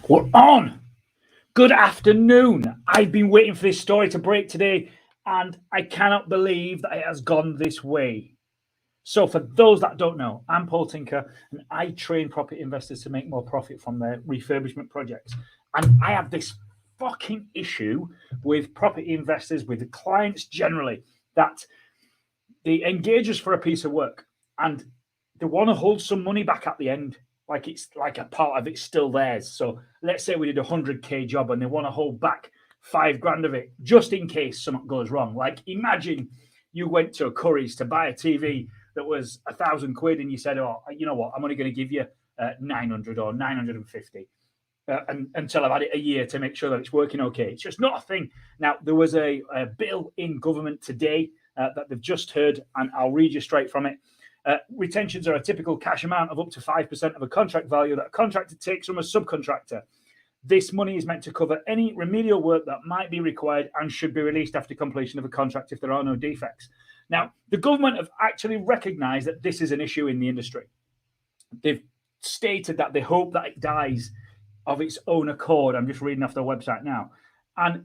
We're on. Good afternoon. I've been waiting for this story to break today, and I cannot believe that it has gone this way. So, for those that don't know, I'm Paul Tinker, and I train property investors to make more profit from their refurbishment projects. And I have this fucking issue with property investors, with clients generally, that they engage us for a piece of work and they want to hold some money back at the end, like it's like a part of it's still theirs. So let's say we did a 100k job and they want to hold back $5,000 of it just in case something goes wrong. Like imagine you went to a Curry's to buy a TV that was £1,000 and you said, oh, you know what, I'm only going to give you 900 or 950 until I've had it a year to make sure that it's working okay. It's just not a thing. Now, there was a bill in government today that they've just heard, and I'll read you straight from it. Retentions are a typical cash amount of up to 5% of a contract value that a contractor takes from a subcontractor. This money is meant to cover any remedial work that might be required and should be released after completion of a contract if there are no defects. Now, the government have actually recognised that this is an issue in the industry. They've stated that they hope that it dies of its own accord. I'm just reading off their website now. And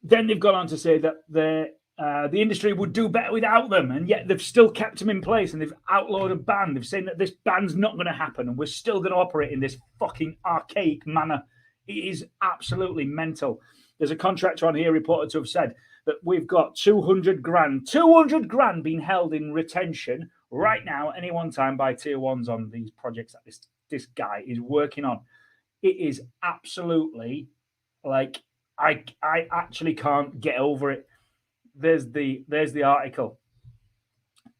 then they've gone on to say that the industry would do better without them, and yet they've still kept them in place, and they've outlawed a ban. They've said that this ban's not going to happen, and we're still going to operate in this fucking archaic manner. It is absolutely mental. There's a contractor on here reported to have said that we've got 200 grand being held in retention right now, any one time, by tier ones on these projects that this guy is working on. It is absolutely like I actually can't get over it. There's the article.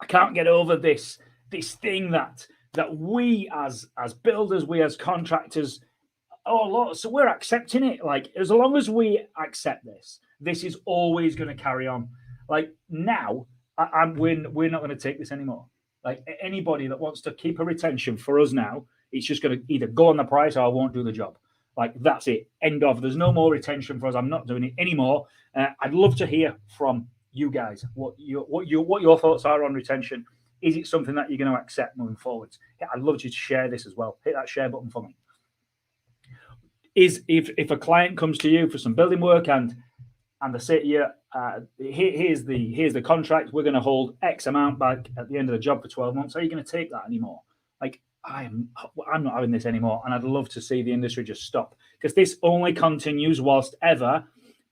I can't get over this thing that we as builders, we as contractors, so we're accepting it. Like as long as we accept this is always going to carry on. Like now, we're not going to take this anymore. Like anybody that wants to keep a retention for us now, it's just going to either go on the price or I won't do the job. Like that's it. End of. There's no more retention for us. I'm not doing it anymore. I'd love to hear from you guys what your thoughts are on retention. Is it something that you're going to accept moving forwards? Yeah, I'd love you to share this as well. Hit that share button for me. If a client comes to you for some building work and they say to you, here's the contract, we're going to hold X amount back at the end of the job for 12 months. Are you going to take that anymore? Like I'm not having this anymore, and I'd love to see the industry just stop, because this only continues whilst ever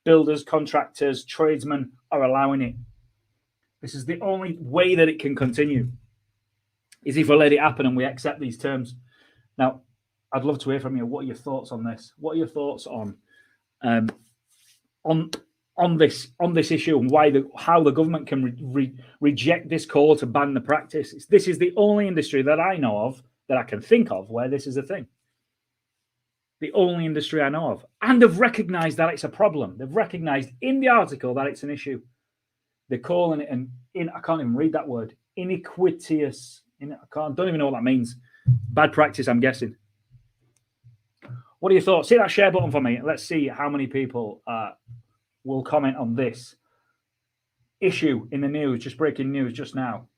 builders, contractors, tradesmen are allowing it. This is the only way that it can continue, is if we let it happen and we accept these terms. Now, I'd love to hear from you. What are your thoughts on this? What are your thoughts on this issue, and how the government can reject this call to ban the practice? This is the only industry that I know of, that I can think of, where this is a thing. The only industry I know of. And they've recognised that it's a problem. They've recognised in the article that it's an issue. They're calling it I can't even read that word. Iniquitous. Don't even know what that means. Bad practice, I'm guessing. What are your thoughts? Hit that share button for me. Let's see how many people will comment on this issue in the news, just breaking news just now.